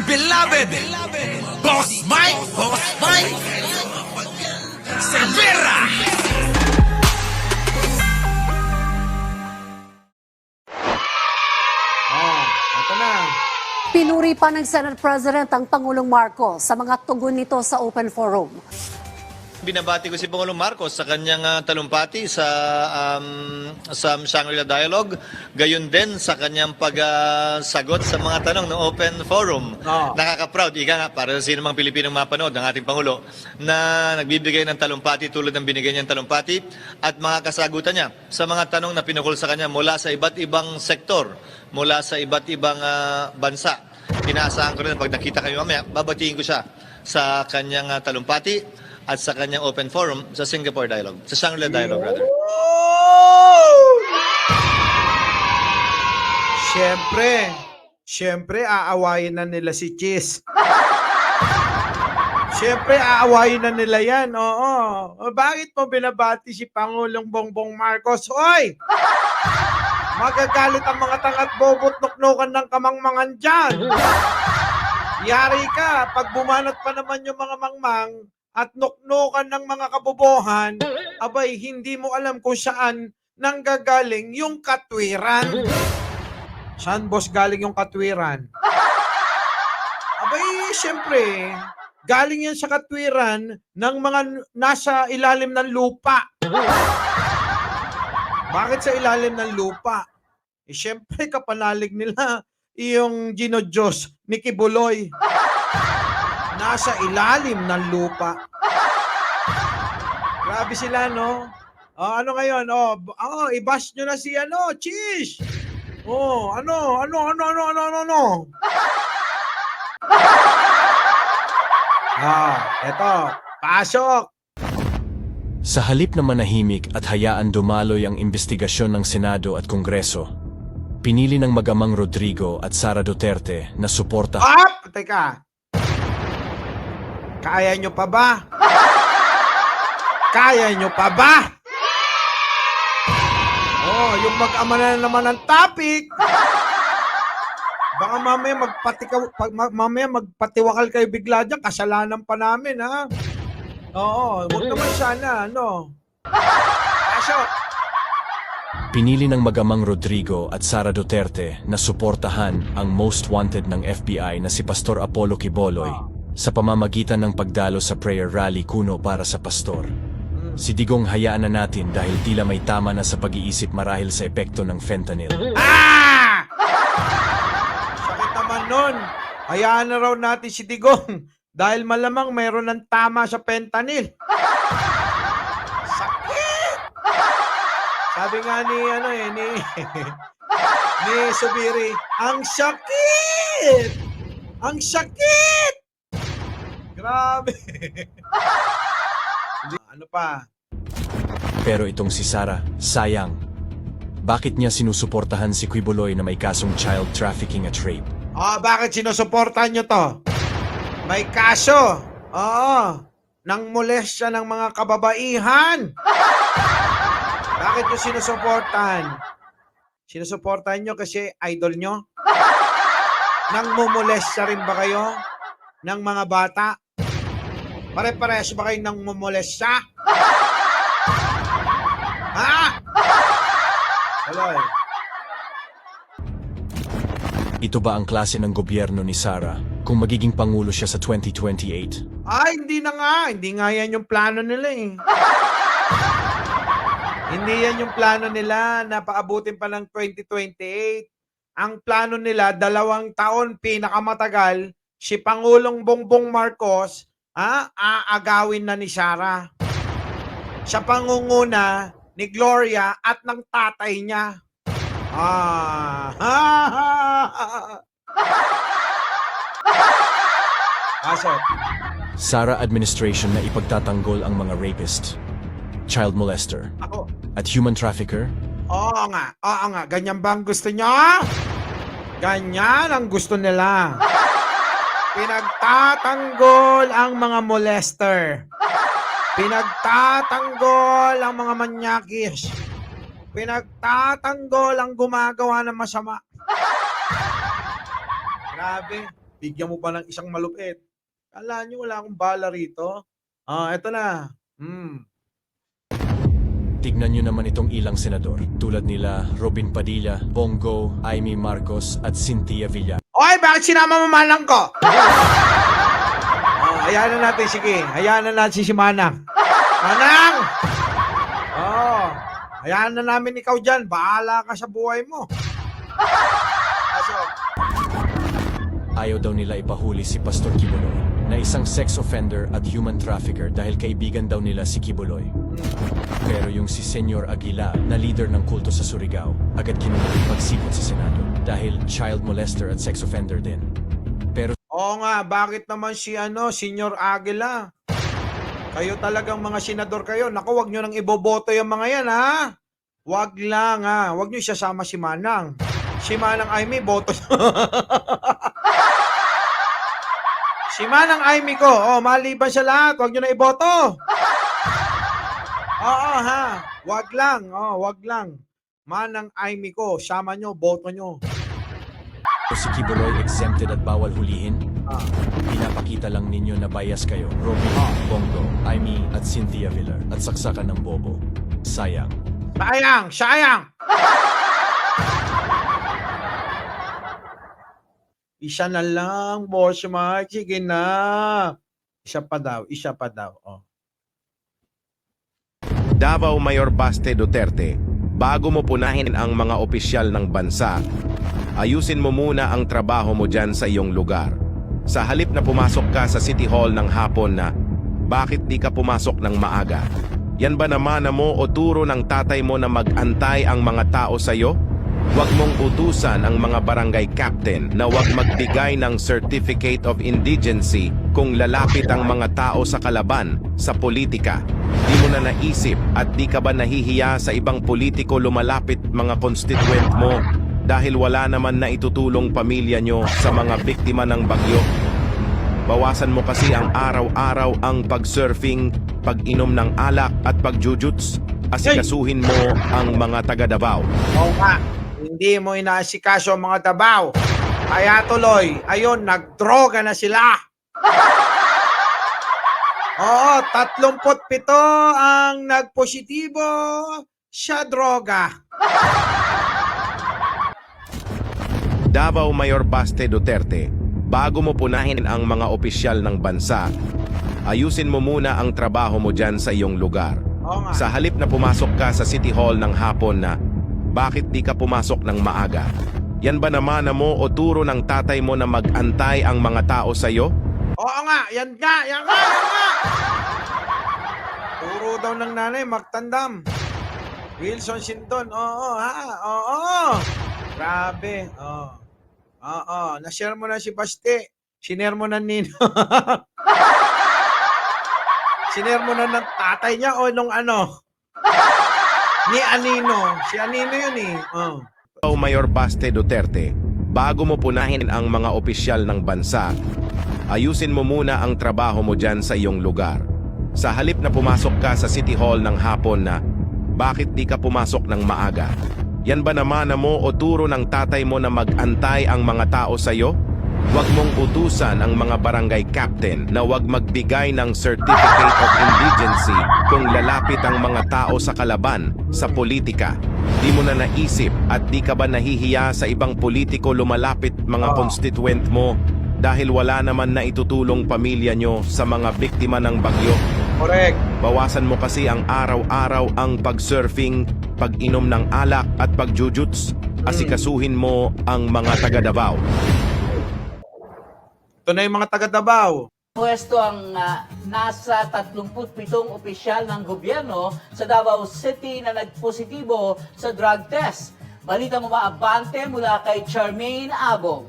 beloved, Boss Mike Cervera. Ito na. Pinuri pa ng Senate President ang Pangulong Marcos sa mga tugon nito sa open forum. Binabati ko si Pangulong Marcos sa kanyang talumpati sa Shangri-La Dialogue, gayon din sa kanyang pagsagot sa mga tanong ng Open Forum. Nakaka-proud, ika nga, para sa sino mang Pilipinong mapanood ng ating Pangulo na nagbibigay ng talumpati tulad ng binigay niyang talumpati at mga kasagutan niya sa mga tanong na pinukol sa kanya mula sa iba't ibang sektor, mula sa iba't ibang bansa. Inaasahan ko rin pag nakita kayo mamaya, babatiin ko siya sa kanyang talumpati at sa kanyang open forum sa Singapore Dialogue, sa Shangri-La Dialogue rather. Siyempre, aawayin na nila si Cheese. Siyempre, aawayin na nila yan. Oo. Bakit mo binabati si Pangulong Bongbong Marcos? Hoy! Magagalit ang mga tangat bobot nuknukan ng kamangmangan dyan. Yari ka, pag bumanat pa naman yung mga mangmang, at nuknukan ng mga kabobohan, abay, hindi mo alam kung saan nanggagaling yung katwiran. Saan, boss, galing yung katwiran? Abay, siyempre, galing yan sa katwiran ng mga nasa ilalim ng lupa. Bakit sa ilalim ng lupa? Siyempre, kapanalig nila yung Gino Diyos ni Kibuloy. Nasa ilalim ng lupa. Grabe sila, no? Ano ngayon? I-bash nyo na si Cheese. Ano? Eto. Pasok. Sa halip na manahimik at hayaan dumaloy ang investigasyon ng Senado at Kongreso, pinili ng mag-amang Rodrigo at Sara Duterte na suporta. Teka. Kaya nyo pa ba? Kaya nyo pa ba? Yung mag-ama na naman ng topic. Baka mamaya magpatiwakal kayo bigla dyan. Kasalanan pa namin, ha? Huwag naman sana, Pasok. Pinili ng mag-amang Rodrigo at Sara Duterte na suportahan ang most wanted ng FBI na si Pastor Apollo Quiboloy sa pamamagitan ng pagdalo sa prayer rally kuno para sa pastor. Si Digong hayaan na natin dahil tila may tama na sa pag-iisip marahil sa epekto ng fentanyl. Sakit naman nun. Hayaan na raw natin si Digong dahil malamang mayroon ng tama sa fentanyl. Sakit! Sabi nga ni Subiri, ang sakit! Ang sakit! Grabe! Ano pa? Pero itong si Sara, sayang. Bakit niya sinusuportahan si Quiboloy na may kasong child trafficking at rape? Bakit sinusuportahan nyo to? May kaso. Nang molestya ng mga kababaihan. Bakit nyo sinusuportahan? Sinusuportahan nyo kasi idol nyo? Nang mumolestya rin ba kayo ng mga bata? Pare-parehas ba kayo nang mumolestya? Hello. Ito ba ang klase ng gobyerno ni Sara kung magiging pangulo siya sa 2028? Hindi na nga. Hindi nga yan yung plano nila eh. Hindi yan yung plano nila na paabutin pa ng 2028. Ang plano nila, 2 taon pinakamatagal, si Pangulong Bongbong Marcos, aagawin na ni Sara. Sa pangunguna ni Gloria at ng tatay niya. Pasok. Sara administration na ipagtatanggol ang mga rapist, child molester, at human trafficker? Oo nga. Ganyan ba ang gusto niya? Ganyan ang gusto nila. Pinagtatanggol ang mga molester. Pinagtatanggol ang mga manyakis. Pinagtatanggol ang gumagawa ng masama. Grabe. Bigyan mo pa ng isang malupit. Kala nyo wala akong bala rito? Eto na. Tignan nyo naman itong ilang senador, tulad nila Robin Padilla, Bongo, Amy Marcos at Cynthia Villar. Oy, bakit sinama mo Manang ko? Hayaan na natin, sige. Hayaan na natin si Manang. Manang! Hayaan na namin ikaw dyan. Bahala ka sa buhay mo. Ayaw daw nila ipahuli si Pastor Kibuloy na isang sex offender at human trafficker dahil kaibigan daw nila si Kibuloy. Pero yung si Senyor Aguila na leader ng kulto sa Surigao, agad kinuha pagsipot sa Senado dahil child molester at sex offender din. Pero Oo nga, bakit naman si Senyor Aguila? Kayo talagang mga senador kayo. Naku, wag nyo nang iboboto yung mga yan, ha? Wag lang, ha? Wag nyo isasama si Manang. Si Manang Aimee, boto. Si Manang Aimee ko, maliban sa lahat, wag nyo na iboto. Oo, ha? Wag lang, wag lang. Manang Aimee ko, sama nyo, boto nyo. si Kibuloy exempted at bawal hulihin, pinapakita lang ninyo na bias kayo. Robin, Bongo, Amy at Cynthia Villar at saksakan ng bobo. Sayang. Sayang! Isa na lang, Boss Mike. Sige na. Isa pa daw. Davao Mayor Baste Duterte, bago mo punahin ang mga opisyal ng bansa, ayusin mo muna ang trabaho mo dyan sa iyong lugar. Sa halip na pumasok ka sa City Hall ng hapon na, bakit di ka pumasok ng maaga? Yan ba naman mo o turo ng tatay mo na mag-antay ang mga tao sa iyo? Huwag mong utusan ang mga barangay captain na huwag magbigay ng Certificate of Indigency kung lalapit ang mga tao sa kalaban sa politika. Di mo na naisip at di ka ba nahihiya sa ibang politiko lumalapit mga constituent mo dahil wala naman na itutulong pamilya nyo sa mga biktima ng bagyo? Bawasan mo kasi ang araw-araw ang pag-surfing, pag-inom ng alak at pag-jujuts. Asikasuhin mo ang mga taga-Davao. Oo nga, hindi mo inaasikaso ang mga Davao. Kaya tuloy, ayun, nagdroga na sila. Oo, 37 ang nagpositibo sa droga. Davao Mayor Baste Duterte, bago mo punahin ang mga opisyal ng bansa, ayusin mo muna ang trabaho mo dyan sa iyong lugar. Oo nga. Sa halip na pumasok ka sa City Hall ng hapon na, bakit di ka pumasok ng maaga? Yan ba naman mo o turo ng tatay mo na mag-antay ang mga tao sa iyo? Oo nga, yan nga. Turo daw ng nanay, magtandam. Wilson Sinton, oo. Grabe, oo. Na-share mo na si Baste. Sinare mo na Nino. Sinare mo na ng tatay niya o nung ni Anino. Si Anino yun eh. Mayor Baste Duterte, bago mo punahin ang mga opisyal ng bansa, ayusin mo muna ang trabaho mo dyan sa iyong lugar. Sa halip na pumasok ka sa City Hall ng hapon na, bakit di ka pumasok ng maaga? Yan ba naman mo o turo ng tatay mo na mag-antay ang mga tao sa iyo? Huwag mong utusan ang mga barangay captain na huwag magbigay ng Certificate of Indigency kung lalapit ang mga tao sa kalaban sa politika. Di mo na naisip at di ka ba nahihiya sa ibang politiko lumalapit mga constituent mo dahil wala naman na itutulong pamilya nyo sa mga biktima ng bagyo? Correct. Bawasan mo kasi ang araw-araw ang pag-surfing, pag-inom ng alak at pag-jujuts. Asikasuhin mo ang mga taga-Davao. Ito na yung mga taga-Davao. Pwesto ang nasa 37 opisyal ng gobyerno sa Davao City na nagpositibo sa drug test. Balita mo ba, Abante, mula kay Charmaine Abong.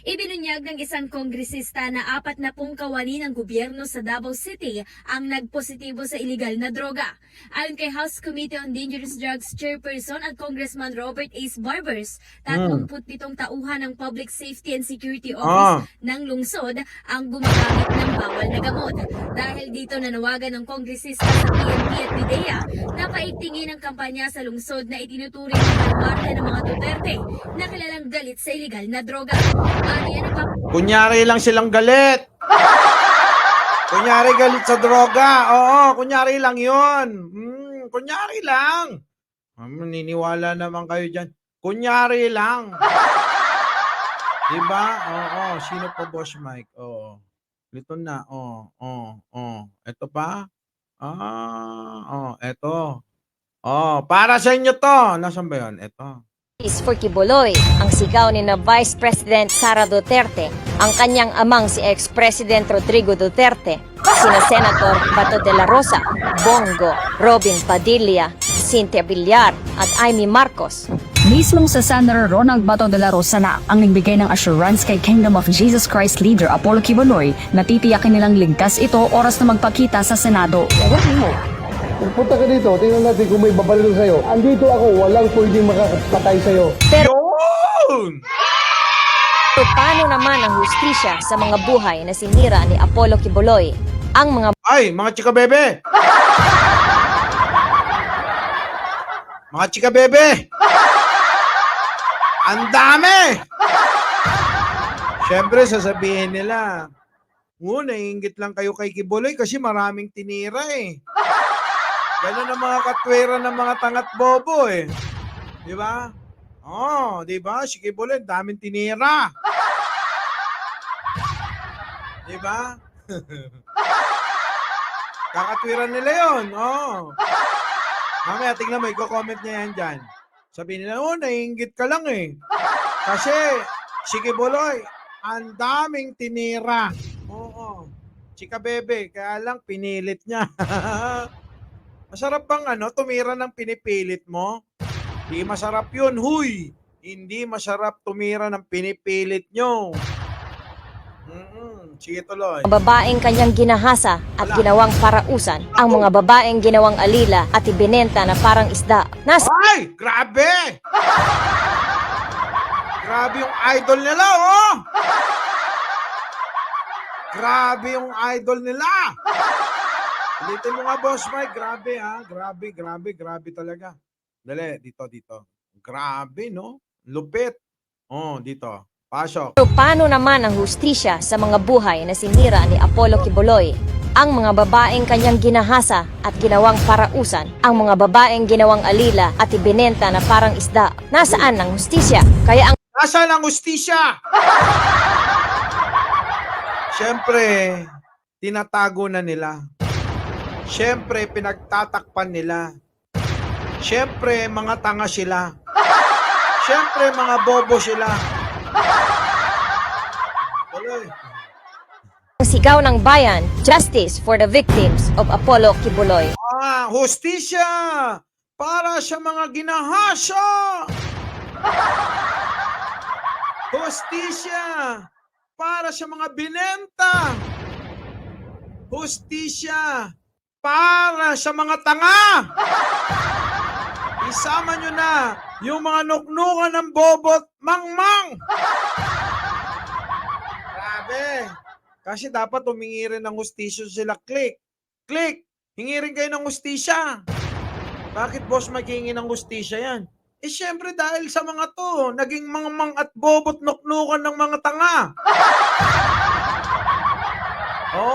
Ibinunyag ng isang kongresista na 40 kawani ng gobyerno sa Davao City ang nagpositibo sa iligal na droga. Ayon kay House Committee on Dangerous Drugs Chairperson at Congressman Robert Ace Barbers, 37 tauhan ng Public Safety and Security Office ng lungsod ang gumagamit ng bawal na gamot. Dahil dito nanawagan ng kongresista sa PNP at PIDEA na paigtingin ang kampanya sa lungsod na itinuturing ng baluarte ng mga Duterte na kilalang galit sa iligal na droga. Kunyari lang silang galit. Kunyari galit sa droga. Oo, kunyari lang yun. Kunyari lang. Maniniwala naman kayo dyan. Kunyari lang. Diba? Oo, sino pa, Boss Mike? Oo. Ito na. Ito pa? Ito. Para sa inyo to. Nasaan ba yun? Ito. For Quiboloy, ang sigaw ni na Vice President Sara Duterte, ang kanyang amang si ex-President Rodrigo Duterte, sina Senator Bato de la Rosa, Bongo, Robin Padilla, Cynthia Villar at Amy Marcos. Mismong sa Senator Ronald Bato de la Rosa na ang nagbigay ng assurance kay Kingdom of Jesus Christ leader Apollo Quiboloy na titiyakin nilang ligtas ito oras na magpakita sa Senado. Punta ka dito, tingnan natin kung may babalero sa'yo. Andito ako, walang pwedeng makakapatay sa'yo. Pero paano naman ang hustisya sa mga buhay na sinira ni Apollo Quiboloy? Ang mga Mga chika bebe! Mga chika bebe! Ang dami! Siyempre, sasabihin nila, naiingit lang kayo kay Quiboloy kasi maraming tinira eh. Ganun ang mga katwera ng mga tangat bobo eh. Di ba? Di ba? Si Quiboloy, daming tinira. Di ba? Kakatwiran nila yun. Mamaya, tingnan mo, i-comment niya yan dyan. Sabihin nila, naiingit ka lang eh. Kasi, si Quiboloy, ang daming tinira. Chika bebe, kaya lang pinilit niya. Masarap bang tumira ng pinipilit mo? Hindi masarap yun, huy! Hindi masarap tumira ng pinipilit nyo. Sige tuloy. babaeng kanyang ginahasa at ginawang parausan, ang mga babaeng ginawang alila at ibinenta na parang isda. Ay! Grabe! Grabe yung idol nila, Grabe yung idol nila! Ulitin mo nga, Boss Mike. Grabe, ha? Grabe talaga. Dali, dito. Grabe, no? Lupit. Dito. Pasok. Pero paano naman ang hustisya sa mga buhay na sinira ni Apollo Quiboloy? Ang mga babaeng kanyang ginahasa at ginawang parausan, ang mga babaeng ginawang alila at ibinenta na parang isda. Nasaan ang hustisya? Nasaan ang hustisya? Siyempre, tinatago na nila. Siyempre, pinagtatakpan nila. Siyempre, mga tanga sila. Siyempre, mga bobo sila. Ang sigaw ng bayan, justice for the victims of Apollo Quiboloy. Hustisya para sa mga ginahasa. Hustisya para sa mga binenta. Hustisya para sa mga tanga. Isama nyo na yung mga nuknukan ng bobot mangmang. Grabe. Kasi dapat humingi rin ng hustisya sila. Click. Hingi rin kayo ng hustisya. Bakit, boss, maghingi ng hustisya yan? Siyempre dahil sa mga to, naging mangmang at bobot nuknukan ng mga tanga.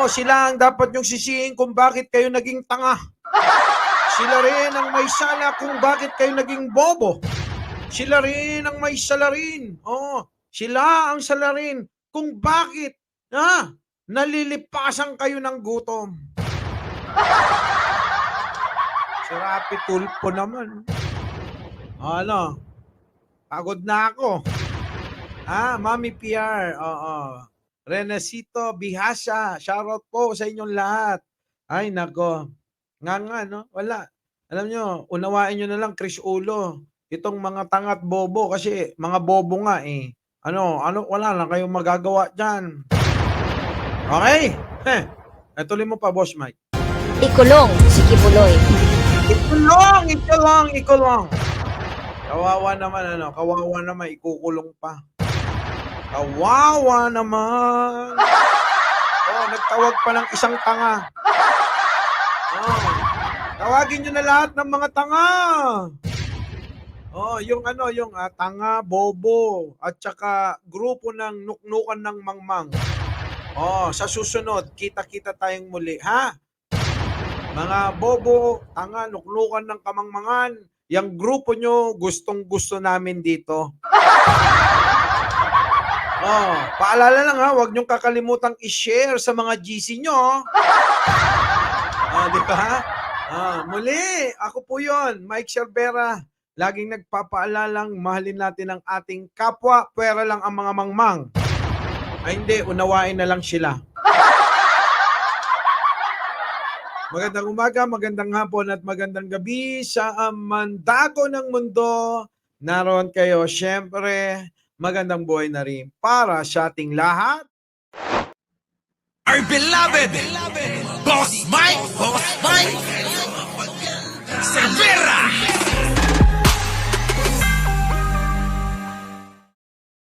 Sila ang dapat yung sisihin kung bakit kayo naging tanga. Sila rin ang may sala kung bakit kayo naging bobo. Sila rin ang may salarin. Sila ang salarin kung bakit nalilipasan kayo ng gutom. Si Rapi Tulpo naman. Pagod na ako. Mami PR. Renacito Bihasa, shoutout po sa inyong lahat. Ay, nako. Wala. Alam nyo, unawain nyo na lang, Chris Ulo. Itong mga tangat bobo, kasi mga bobo nga eh. Wala lang kayong magagawa dyan. Okay? Tuloy mo pa, Boss Mike. Ikulong si Kibuloy. Ikulong. Kawawa naman, ikukulong pa. Kawawa naman. Nagtawag pa ng isang tanga. Tawagin nyo na lahat ng mga tanga. Yung tanga, bobo, at saka grupo ng nuknukan ng mangmang. Sa susunod, kita-kita tayong muli, ha? Mga bobo, tanga, nuknukan ng kamangmangan, yung grupo nyo, gustong-gusto namin dito. Paalala lang ha, huwag nyong kakalimutang i-share sa mga GC nyo. Di ba? Muli, ako po yon, Mike Cervera. Laging nagpapaalalang mahalin natin ang ating kapwa, pwera lang ang mga mangmang. Ay hindi, unawain na lang sila. Magandang umaga, magandang hapon at magandang gabi sa mandago ng mundo. Naroon kayo, syempre, magandang buhay na rin para sa ating lahat. Our beloved Boss Mike Cervera.